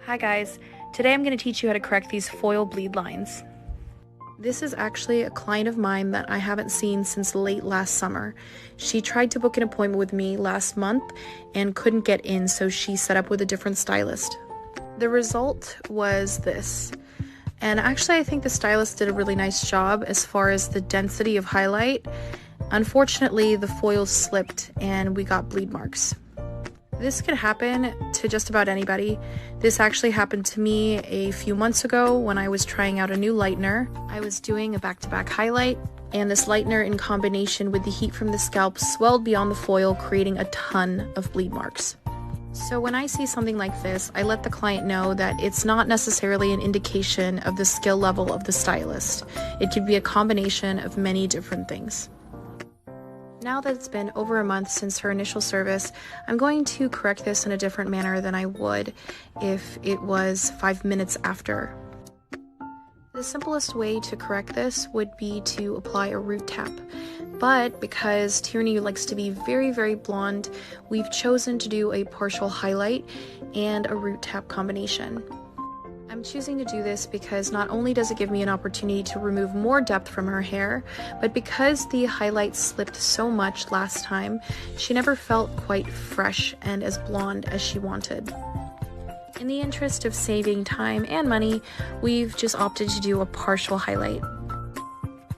Hi guys, today I'm going to teach you how to correct these foil bleed lines. This is actually a client of mine that I haven't seen since late last summer. She tried to book an appointment with me last month and couldn't get in, so she set up with a different stylist. The result was this. And actually I think the stylist did a really nice job as far as the density of highlight. Unfortunately, the foil slipped and we got bleed marks. This could happen to just about anybody. This actually happened to me a few months ago when I was trying out a new lightener. I was doing a back-to-back highlight, and this lightener in combination with the heat from the scalp swelled beyond the foil, creating a ton of bleed marks. So when I see something like this, I let the client know that it's not necessarily an indication of the skill level of the stylist. It could be a combination of many different things. Now that it's been over a month since her initial service, I'm going to correct this in a different manner than I would if it was 5 minutes after. The simplest way to correct this would be to apply a root tap. But because Tierney likes to be very, very blonde, we've chosen to do a partial highlight and a root tap combination. I'm choosing to do this because not only does it give me an opportunity to remove more depth from her hair, but because the highlight slipped so much last time, she never felt quite fresh and as blonde as she wanted. In the interest of saving time and money, we've just opted to do a partial highlight.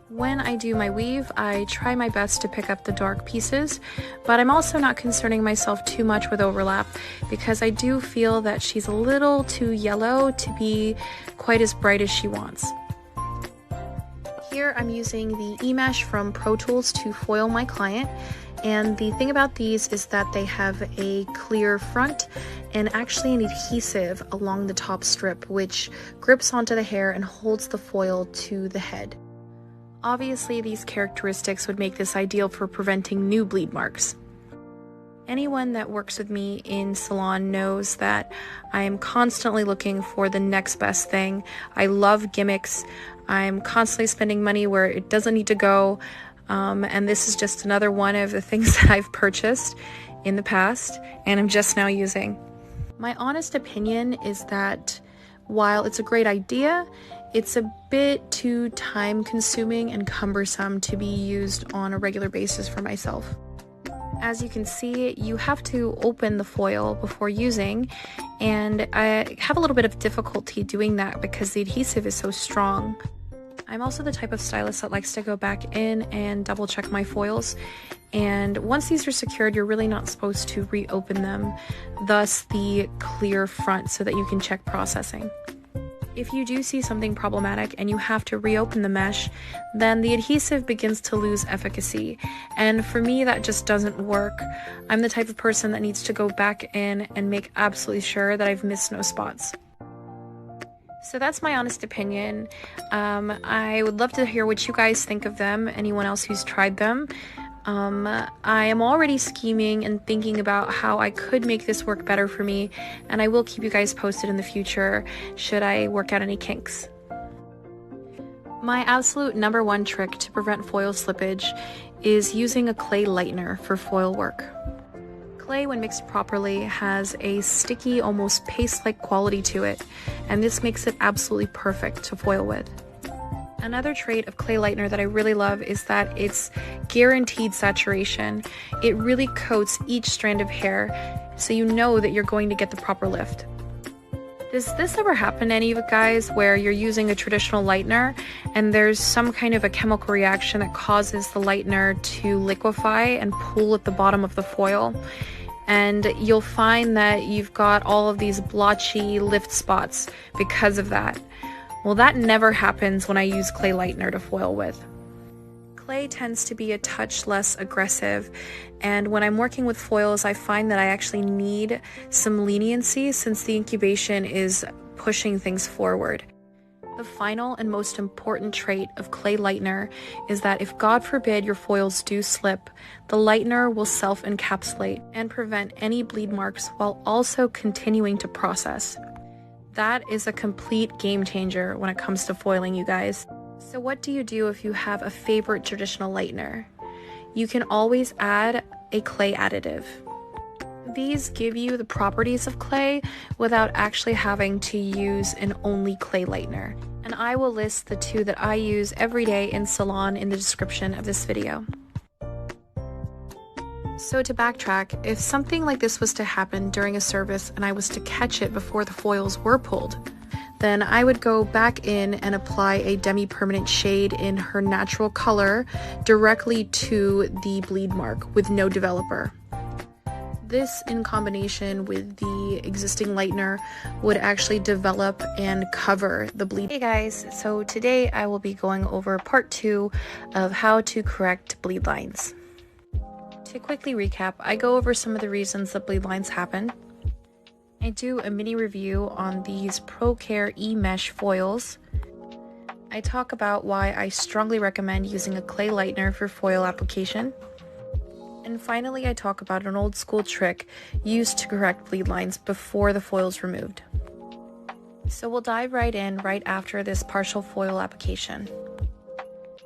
When I do my weave, I try my best to pick up the dark pieces, but I'm also not concerning myself too much with overlap because I do feel that she's a little too yellow to be quite as bright as she wants. Here I'm using the eMesh from Pro Tools to foil my client, and the thing about these is that they have a clear front and actually an adhesive along the top strip which grips onto the hair and holds the foil to the head. Obviously, these characteristics would make this ideal for preventing new bleed marks. Anyone that works with me in salon knows that I am constantly looking for the next best thing. I love gimmicks. I'm constantly spending money where it doesn't need to go, and this is just another one of the things that I've purchased in the past and I'm just now using. My honest opinion is that while it's a great idea, it's a bit too time-consuming and cumbersome to be used on a regular basis for myself. As you can see, you have to open the foil before using, and I have a little bit of difficulty doing that because the adhesive is so strong. I'm also the type of stylist that likes to go back in and double-check my foils, and once these are secured, you're really not supposed to reopen them, thus the clear front so that you can check processing. If you do see something problematic and you have to reopen the mesh, then the adhesive begins to lose efficacy. And for me, that just doesn't work. I'm the type of person that needs to go back in and make absolutely sure that I've missed no spots. So that's my honest opinion. I would love to hear what you guys think of them, anyone else who's tried them. I am already scheming and thinking about how I could make this work better for me, and I will keep you guys posted in the future should I work out any kinks. My absolute number one trick to prevent foil slippage is using a clay lightener for foil work. Clay, when mixed properly, has a sticky, almost paste-like quality to it, and this makes it absolutely perfect to foil with. Another trait of clay lightener that I really love is that it's guaranteed saturation. It really coats each strand of hair, so you know that you're going to get the proper lift. Does this ever happen to any of you guys where you're using a traditional lightener and there's some kind of a chemical reaction that causes the lightener to liquefy and pool at the bottom of the foil? And you'll find that you've got all of these blotchy lift spots because of that. Well, that never happens when I use clay lightener to foil with. Clay tends to be a touch less aggressive, and when I'm working with foils, I find that I actually need some leniency since the incubation is pushing things forward. The final and most important trait of clay lightener is that if God forbid your foils do slip, the lightener will self-encapsulate and prevent any bleed marks while also continuing to process. That is a complete game changer when it comes to foiling, you guys. So what do you do if you have a favorite traditional lightener? You can always add a clay additive. These give you the properties of clay without actually having to use an only clay lightener. And I will list the two that I use every day in salon in the description of this video. So to backtrack, if something like this was to happen during a service and I was to catch it before the foils were pulled, then I would go back in and apply a demi-permanent shade in her natural color directly to the bleed mark with no developer. This, in combination with the existing lightener, would actually develop and cover the bleed. Hey guys, so today I will be going over part 2 of how to correct bleed lines. To quickly recap, I go over some of the reasons that bleed lines happen. I do a mini review on these ProCare E-Mesh foils. I talk about why I strongly recommend using a clay lightener for foil application. And finally, I talk about an old school trick used to correct bleed lines before the foil is removed. So we'll dive right in right after this partial foil application.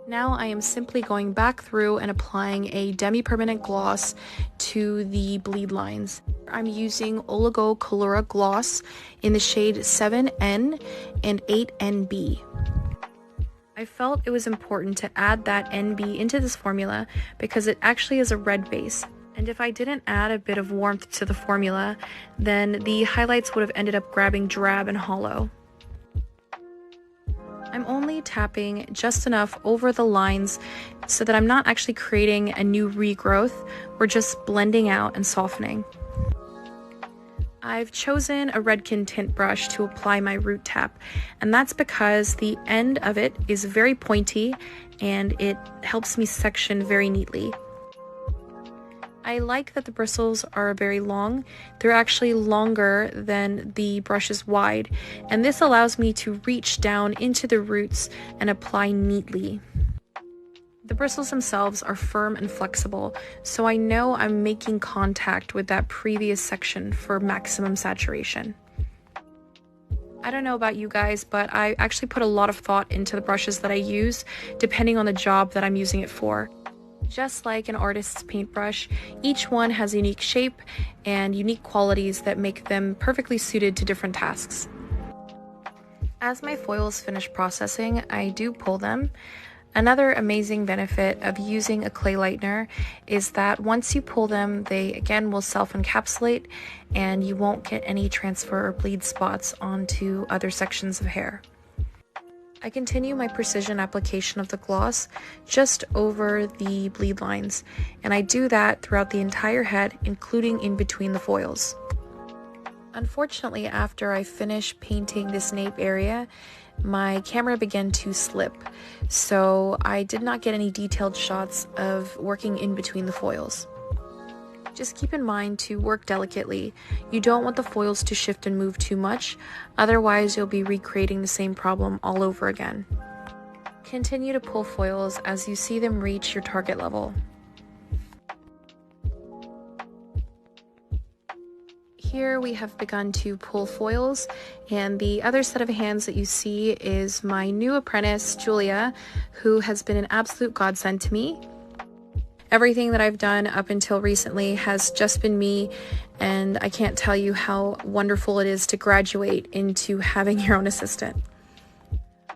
Now I am simply going back through and applying a demi-permanent gloss to the bleed lines. I'm using Oligo Colora Gloss in the shade 7N and 8NB. I felt it was important to add that NB into this formula because it actually is a red base. And if I didn't add a bit of warmth to the formula, then the highlights would have ended up grabbing drab and hollow. I'm only tapping just enough over the lines so that I'm not actually creating a new regrowth, we're just blending out and softening. I've chosen a Redken tint brush to apply my root tap, and that's because the end of it is very pointy and it helps me section very neatly. I like that the bristles are very long. They're actually longer than the brush is wide, and this allows me to reach down into the roots and apply neatly. The bristles themselves are firm and flexible, so I know I'm making contact with that previous section for maximum saturation. I don't know about you guys, but I actually put a lot of thought into the brushes that I use, depending on the job that I'm using it for. Just like an artist's paintbrush, each one has a unique shape and unique qualities that make them perfectly suited to different tasks. As my foils finish processing, I do pull them. Another amazing benefit of using a clay lightener is that once you pull them, they again will self-encapsulate and you won't get any transfer or bleed spots onto other sections of hair. I continue my precision application of the gloss just over the bleed lines, and I do that throughout the entire head, including in between the foils. Unfortunately, after I finished painting this nape area, my camera began to slip, so I did not get any detailed shots of working in between the foils. Just keep in mind to work delicately. You don't want the foils to shift and move too much, otherwise you'll be recreating the same problem all over again. Continue to pull foils as you see them reach your target level. Here we have begun to pull foils, and the other set of hands that you see is my new apprentice, Julia, who has been an absolute godsend to me. Everything that I've done up until recently has just been me, and I can't tell you how wonderful it is to graduate into having your own assistant.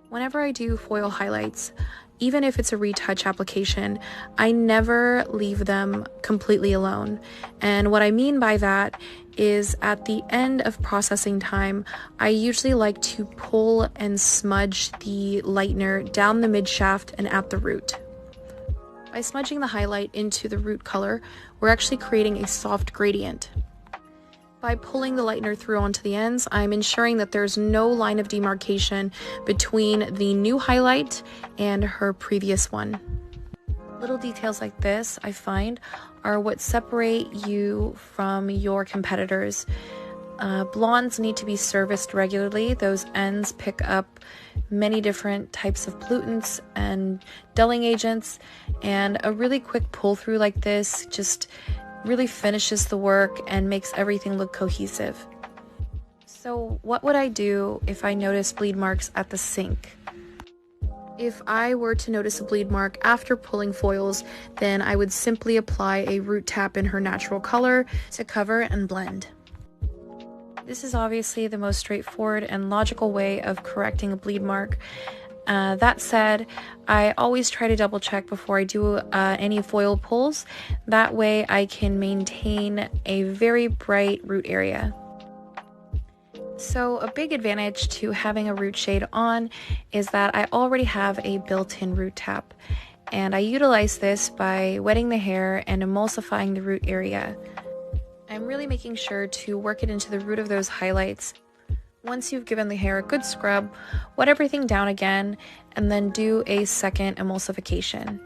Whenever I do foil highlights, even if it's a retouch application, I never leave them completely alone. And what I mean by that is at the end of processing time, I usually like to pull and smudge the lightener down the mid shaft and at the root. By smudging the highlight into the root color, we're actually creating a soft gradient. By pulling the lightener through onto the ends, I'm ensuring that there's no line of demarcation between the new highlight and her previous one. Little details like this, I find, are what separate you from your competitors. Blondes need to be serviced regularly. Those ends pick up many different types of pollutants and dulling agents, and a really quick pull through like this just really finishes the work and makes everything look cohesive. So what would I do if I noticed bleed marks at the sink? If I were to notice a bleed mark after pulling foils, then I would simply apply a root tap in her natural color to cover and blend. This is obviously the most straightforward and logical way of correcting a bleed mark. That said, I always try to double check before I do any foil pulls. That way I can maintain a very bright root area. So a big advantage to having a root shade on is that I already have a built-in root tap, and I utilize this by wetting the hair and emulsifying the root area. I'm really making sure to work it into the root of those highlights. Once you've given the hair a good scrub, wet everything down again, and then do a second emulsification.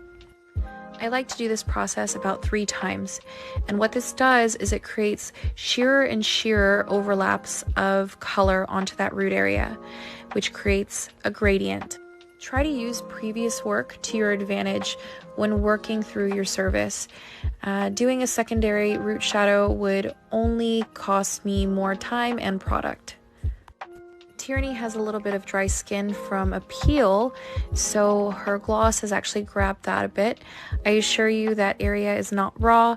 I like to do this process about 3 times, and what this does is it creates sheerer and sheerer overlaps of color onto that root area, which creates a gradient. Try to use previous work to your advantage when working through your service. Doing a secondary root shadow would only cost me more time and product. Tierney has a little bit of dry skin from a peel, so her gloss has actually grabbed that a bit. I assure you that area is not raw,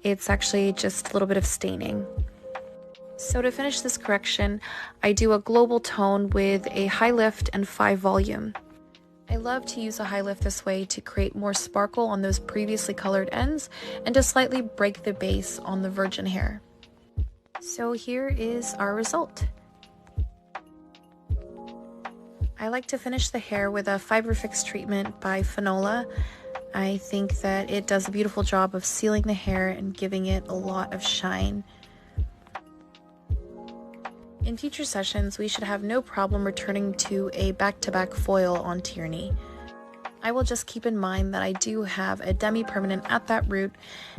it's actually just a little bit of staining. So to finish this correction, I do a global tone with a high lift and 5 volume. I love to use a high lift this way to create more sparkle on those previously colored ends and to slightly break the base on the virgin hair. So here is our result. I like to finish the hair with a Fiber Fix treatment by Fanola. I think that it does a beautiful job of sealing the hair and giving it a lot of shine. In future sessions, we should have no problem returning to a back-to-back foil on Tierney. I will just keep in mind that I do have a demi-permanent at that root,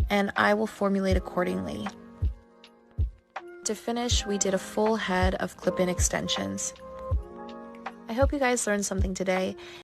and I will formulate accordingly. To finish, we did a full head of clip-in extensions. I hope you guys learned something today,